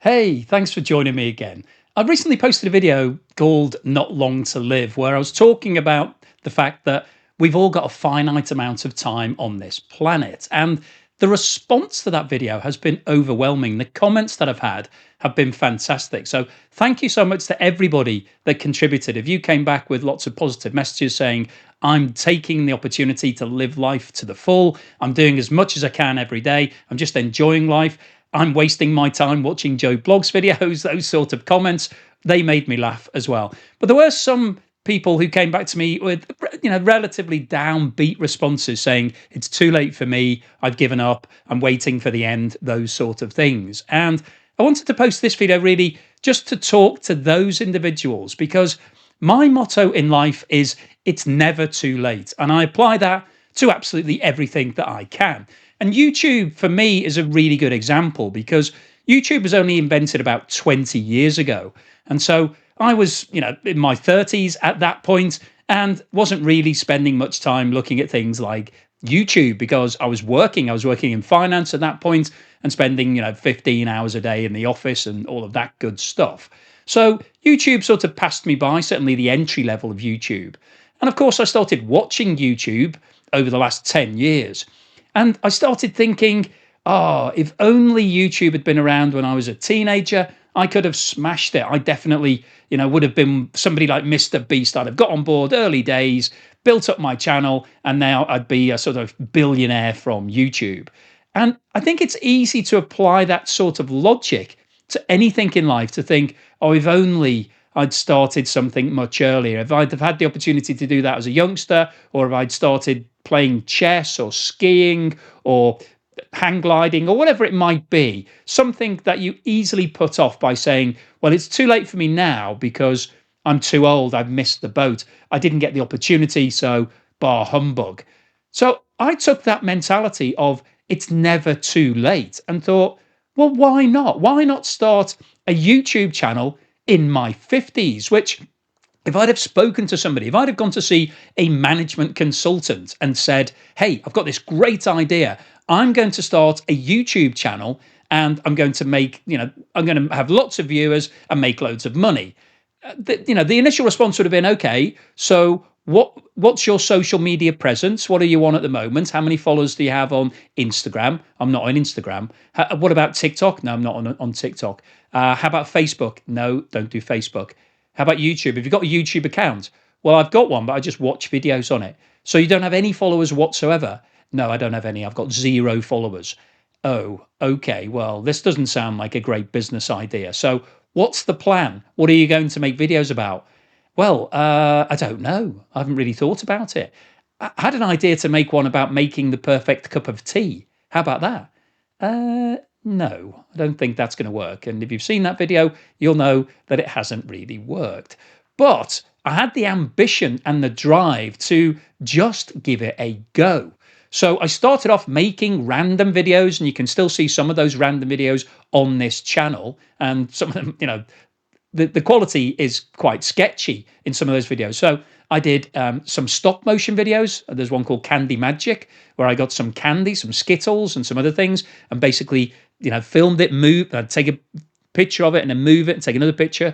Hey, thanks for joining me again. I recently posted a video called Not Long to Live, where I was talking about the fact that we've all got a finite amount of time on this planet. And the response to that video has been overwhelming. The comments that I've had have been fantastic. So thank you so much to everybody that contributed. If you came back with lots of positive messages saying, I'm taking the opportunity to live life to the full, I'm doing as much as I can every day, I'm just enjoying life. I'm wasting my time watching Joe Blogs videos, those sort of comments, they made me laugh as well. But there were some people who came back to me with relatively downbeat responses saying it's too late for me, I've given up, I'm waiting for the end, those sort of things. And I wanted to post this video really just to talk to those individuals, because my motto in life is it's never too late, and I apply that to absolutely everything that I can. And YouTube, for me, is a really good example because YouTube was only invented about 20 years ago. And so I was, in my 30s at that point and wasn't really spending much time looking at things like YouTube because I was working. I was working in finance at that point and spending, 15 hours a day in the office and all of that good stuff. So YouTube sort of passed me by, certainly the entry level of YouTube. And of course, I started watching YouTube over the last 10 years. And I started thinking, oh, if only YouTube had been around when I was a teenager, I could have smashed it. I definitely, would have been somebody like Mr. Beast. I'd have got on board early days, built up my channel, and now I'd be a sort of billionaire from YouTube. And I think it's easy to apply that sort of logic to anything in life, to think, oh, if only I'd started something much earlier. If I'd have had the opportunity to do that as a youngster, or if I'd started playing chess or skiing or hang gliding or whatever it might be, something that you easily put off by saying, well, it's too late for me now because I'm too old, I've missed the boat, I didn't get the opportunity, so bar humbug. So I took that mentality of it's never too late and thought, well, why not? Why not start a YouTube channel in my 50s, which if I'd have spoken to somebody, if I'd have gone to see a management consultant and said, hey, I've got this great idea, I'm going to start a YouTube channel and I'm going to make, I'm going to have lots of viewers and make loads of money. The initial response would have been, okay, so what's your social media presence? What are you on at the moment? How many followers do you have on Instagram? I'm not on Instagram. What about TikTok? No, I'm not on TikTok. How about Facebook? No, don't do Facebook. How about YouTube? Have you got a YouTube account? Well, I've got one, but I just watch videos on it. So you don't have any followers whatsoever? No, I don't have any. I've got 0 followers. Oh, okay. Well, this doesn't sound like a great business idea. So what's the plan? What are you going to make videos about? Well, I don't know. I haven't really thought about it. I had an idea to make one about making the perfect cup of tea. How about that? No, I don't think that's going to work. And if you've seen that video, you'll know that it hasn't really worked. But I had the ambition and the drive to just give it a go. So I started off making random videos, and you can still see some of those random videos on this channel. And some of them, the quality is quite sketchy in some of those videos. So I did some stop motion videos. There's one called Candy Magic, where I got some candy, some Skittles, and some other things, and basically, filmed it, moved. I'd take a picture of it and then move it and take another picture,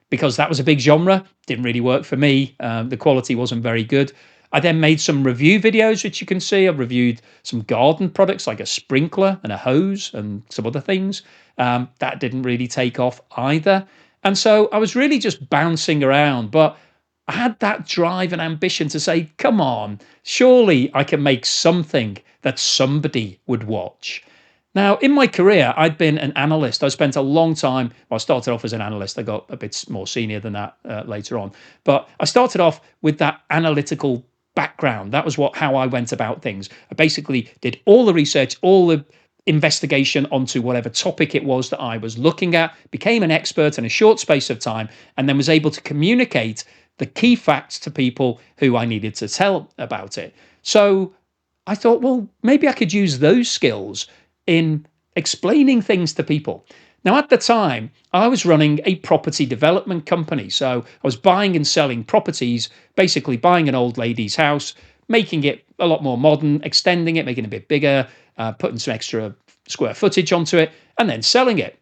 because that was a big genre. Didn't really work for me. The quality wasn't very good. I then made some review videos, which you can see. I've reviewed some garden products like a sprinkler and a hose and some other things. That didn't really take off either. And so I was really just bouncing around, but I had that drive and ambition to say, come on, surely I can make something that somebody would watch. Now, in my career, I'd been an analyst. I spent a long time, well, I started off as an analyst. I got a bit more senior than that later on. But I started off with that analytical background. That was how I went about things. I basically did all the research, all the investigation onto whatever topic it was that I was looking at, became an expert in a short space of time, and then was able to communicate the key facts to people who I needed to tell about it. So I thought, well, maybe I could use those skills in explaining things to people. Now, at the time, I was running a property development company. So I was buying and selling properties, basically buying an old lady's house, making it a lot more modern, extending it, making it a bit bigger, putting some extra square footage onto it, and then selling it.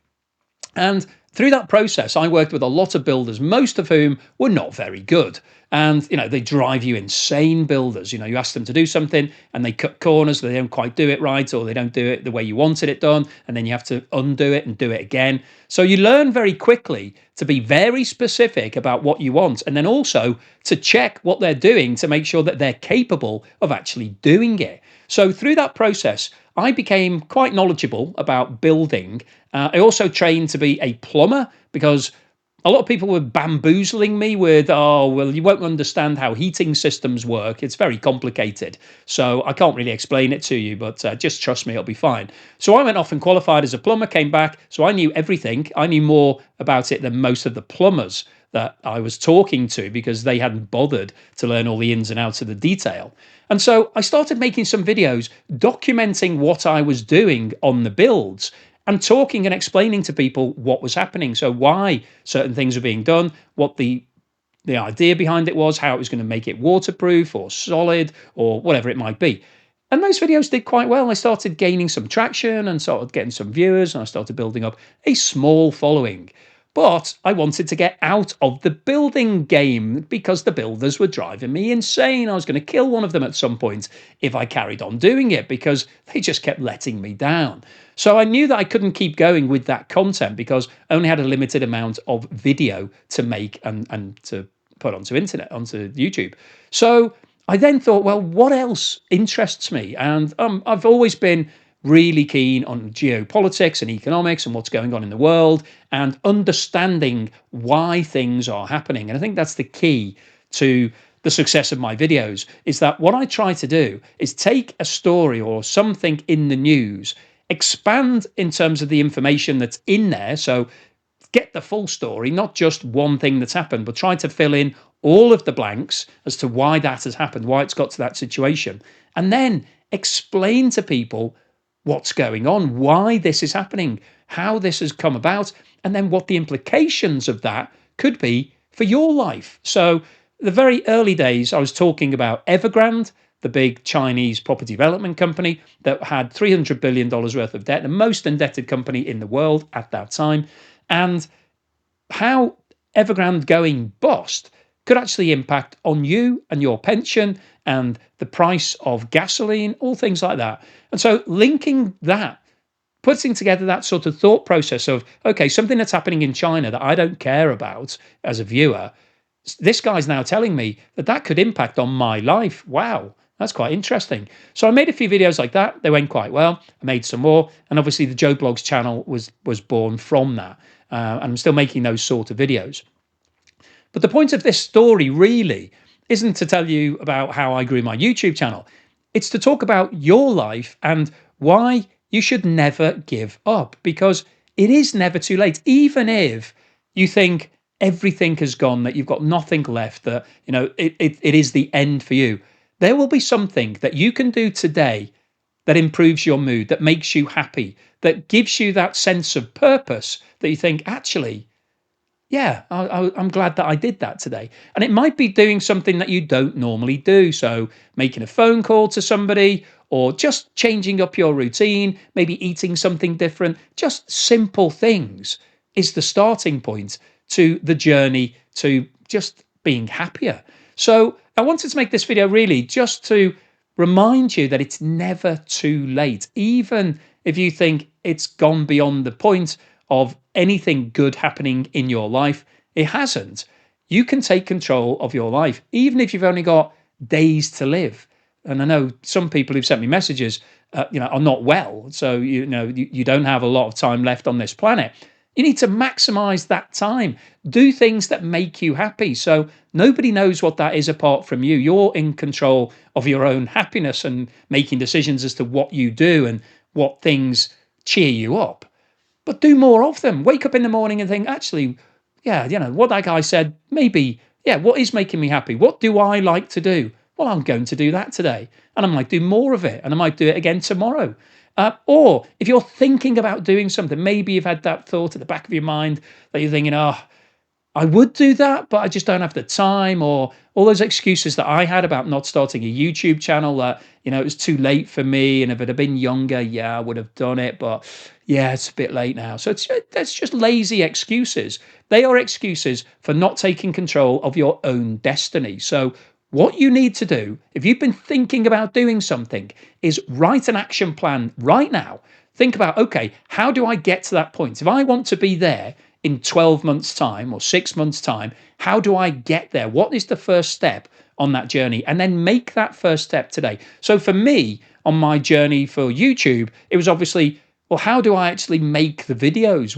And through that process, I worked with a lot of builders, most of whom were not very good. And, they drive you insane, builders. You ask them to do something and they cut corners, they don't quite do it right, or they don't do it the way you wanted it done. And then you have to undo it and do it again. So you learn very quickly to be very specific about what you want. And then also to check what they're doing to make sure that they're capable of actually doing it. So through that process, I became quite knowledgeable about building. I also trained to be a plumber because a lot of people were bamboozling me with, oh, well, you won't understand how heating systems work. It's very complicated. So I can't really explain it to you, but just trust me, it'll be fine. So I went off and qualified as a plumber, came back. So I knew everything. I knew more about it than most of the plumbers that I was talking to because they hadn't bothered to learn all the ins and outs of the detail. And so I started making some videos documenting what I was doing on the builds and talking and explaining to people what was happening. So why certain things were being done, what the idea behind it was, how it was going to make it waterproof or solid or whatever it might be. And those videos did quite well. I started gaining some traction and started getting some viewers, and I started building up a small following. But I wanted to get out of the building game because the builders were driving me insane. I was going to kill one of them at some point if I carried on doing it because they just kept letting me down. So I knew that I couldn't keep going with that content because I only had a limited amount of video to make and to put onto YouTube. So I then thought, well, what else interests me? And I've always been really keen on geopolitics and economics and what's going on in the world and understanding why things are happening. And I think that's the key to the success of my videos, is that what I try to do is take a story or something in the news, expand in terms of the information that's in there. So get the full story, not just one thing that's happened, but try to fill in all of the blanks as to why that has happened, why it's got to that situation, and then explain to people what's going on, why this is happening, how this has come about, and then what the implications of that could be for your life. So, the very early days, I was talking about Evergrande, the big Chinese property development company that had $300 billion worth of debt, the most indebted company in the world at that time, and how Evergrande going bust could actually impact on you and your pension and the price of gasoline, all things like that. And so linking that, putting together that sort of thought process of, okay, something that's happening in China that I don't care about as a viewer, this guy's now telling me that that could impact on my life. Wow, that's quite interesting. So I made a few videos like that. They went quite well. I made some more. And obviously the Joe Blogs channel was born from that. And I'm still making those sort of videos. But the point of this story really isn't to tell you about how I grew my YouTube channel. It's to talk about your life and why you should never give up, because it is never too late. Even if you think everything has gone, that you've got nothing left, that it is the end for you, there will be something that you can do today that improves your mood, that makes you happy, that gives you that sense of purpose that you think, actually, yeah, I'm glad that I did that today. And it might be doing something that you don't normally do. So making a phone call to somebody, or just changing up your routine, maybe eating something different. Just simple things is the starting point to the journey to just being happier. So I wanted to make this video really just to remind you that it's never too late. Even if you think it's gone beyond the point of anything good happening in your life, it hasn't. You can take control of your life, even if you've only got days to live. And I know some people who've sent me messages, are not well, so you don't have a lot of time left on this planet. You need to maximize that time. Do things that make you happy. So nobody knows what that is apart from you. You're in control of your own happiness and making decisions as to what you do and what things cheer you up. But do more of them. Wake up in the morning and think, actually, yeah, what that guy said, maybe, yeah, what is making me happy? What do I like to do? Well, I'm going to do that today. And I might do more of it. And I might do it again tomorrow. Or if you're thinking about doing something, maybe you've had that thought at the back of your mind that you're thinking, oh, I would do that, but I just don't have the time, or all those excuses that I had about not starting a YouTube channel, that, it was too late for me. And if it had been younger, yeah, I would have done it. But yeah, it's a bit late now. So that's just lazy excuses. They are excuses for not taking control of your own destiny. So what you need to do, if you've been thinking about doing something, is write an action plan right now. Think about, okay, how do I get to that point? If I want to be there in 12 months' time or 6 months' time, how do I get there? What is the first step on that journey? And then make that first step today. So for me, on my journey for YouTube, it was obviously, well, how do I actually make the videos?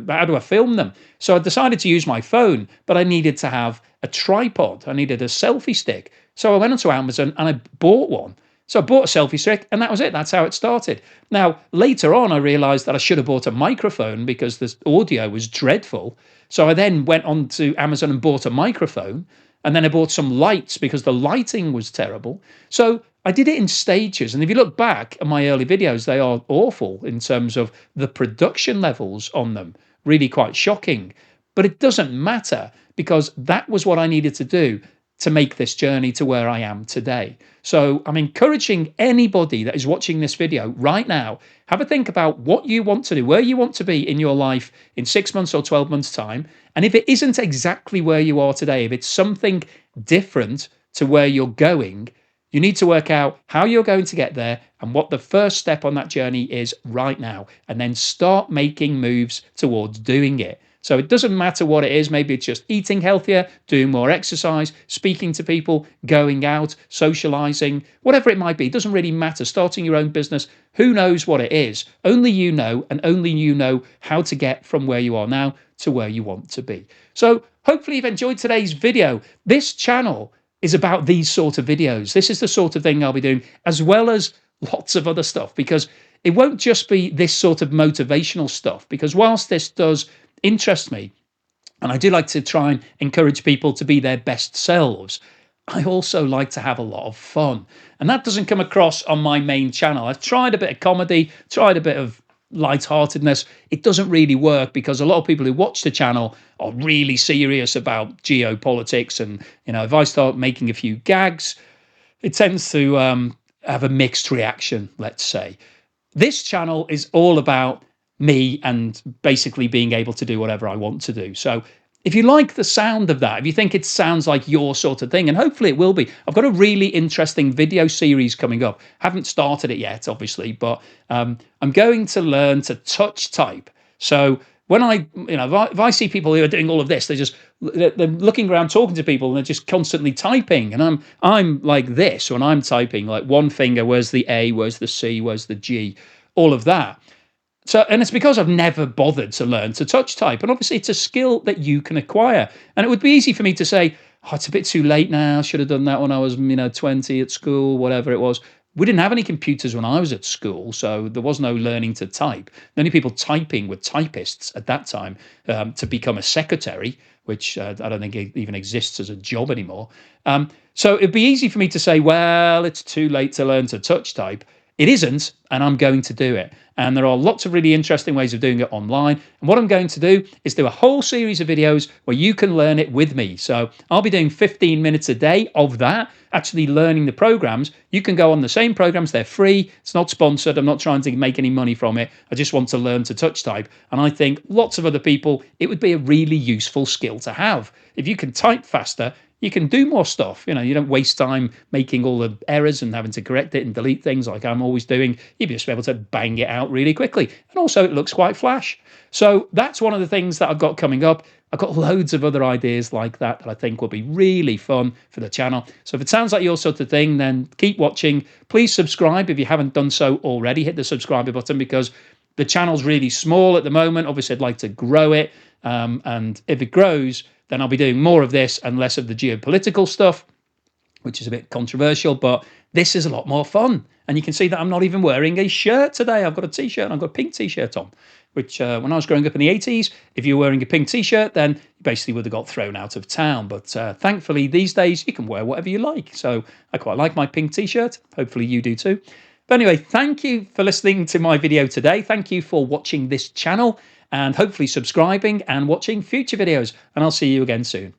How do I film them? So I decided to use my phone, but I needed to have a tripod. I needed a selfie stick. So I went onto Amazon and I bought one. So I bought a selfie stick, and that was it. That's how it started. Now, later on, I realized that I should have bought a microphone because the audio was dreadful. So I then went on to Amazon and bought a microphone. And then I bought some lights because the lighting was terrible. So I did it in stages. And if you look back at my early videos, they are awful in terms of the production levels on them, really quite shocking. But it doesn't matter, because that was what I needed to do to make this journey to where I am today. So I'm encouraging anybody that is watching this video right now, have a think about what you want to do, where you want to be in your life in 6 months or 12 months' time. And if it isn't exactly where you are today, if it's something different to where you're going, you need to work out how you're going to get there and what the first step on that journey is right now, and then start making moves towards doing it. So it doesn't matter what it is. Maybe it's just eating healthier, doing more exercise, speaking to people, going out, socializing, whatever it might be. It doesn't really matter. Starting your own business, who knows what it is? Only you know, and only you know how to get from where you are now to where you want to be. So hopefully you've enjoyed today's video. This channel is about these sort of videos. This is the sort of thing I'll be doing, as well as lots of other stuff, because it won't just be this sort of motivational stuff, because whilst this does interest me, and I do like to try and encourage people to be their best selves, I also like to have a lot of fun. And that doesn't come across on my main channel. I've tried a bit of comedy, tried a bit of lightheartedness. It doesn't really work, because a lot of people who watch the channel are really serious about geopolitics. And, if I start making a few gags, it tends to have a mixed reaction, let's say. This channel is all about me and basically being able to do whatever I want to do. So if you like the sound of that, if you think it sounds like your sort of thing, and hopefully it will be, I've got a really interesting video series coming up. Haven't started it yet, obviously, but I'm going to learn to touch type. So when if I see people who are doing all of this, they're looking around talking to people, and they're just constantly typing, and I'm like this when I'm typing, like one finger, where's the A, where's the C, where's the G, all of that. So, and it's because I've never bothered to learn to touch type. And obviously it's a skill that you can acquire. And it would be easy for me to say, oh, it's a bit too late now. I should have done that when I was, 20 at school, whatever it was. We didn't have any computers when I was at school, so there was no learning to type. The only people typing were typists at that time, to become a secretary, which I don't think it even exists as a job anymore. So it'd be easy for me to say, well, it's too late to learn to touch type. It isn't, and I'm going to do it. And there are lots of really interesting ways of doing it online. And what I'm going to do is do a whole series of videos where you can learn it with me. So I'll be doing 15 minutes a day of that, actually learning the programs. You can go on the same programs. They're free. It's not sponsored. I'm not trying to make any money from it. I just want to learn to touch type. And I think lots of other people, it would be a really useful skill to have. If you can type faster, you can do more stuff. You don't waste time making all the errors and having to correct it and delete things like I'm always doing. You'll just be able to bang it out really quickly. And also it looks quite flash. So that's one of the things that I've got coming up. I've got loads of other ideas like that I think will be really fun for the channel. So if it sounds like your sort of thing, then keep watching. Please subscribe if you haven't done so already. Hit the subscribe button, because the channel's really small at the moment. Obviously, I'd like to grow it. And if it grows, then I'll be doing more of this and less of the geopolitical stuff, which is a bit controversial, but this is a lot more fun. And you can see that I'm not even wearing a shirt today. I've got a t-shirt, and I've got a pink t-shirt on, which when I was growing up in the 80s, if you were wearing a pink t-shirt, then you basically would have got thrown out of town. But thankfully, these days, you can wear whatever you like. So I quite like my pink t-shirt. Hopefully you do too. But anyway, thank you for listening to my video today. Thank you for watching this channel. and hopefully subscribing and watching future videos. And I'll see you again soon.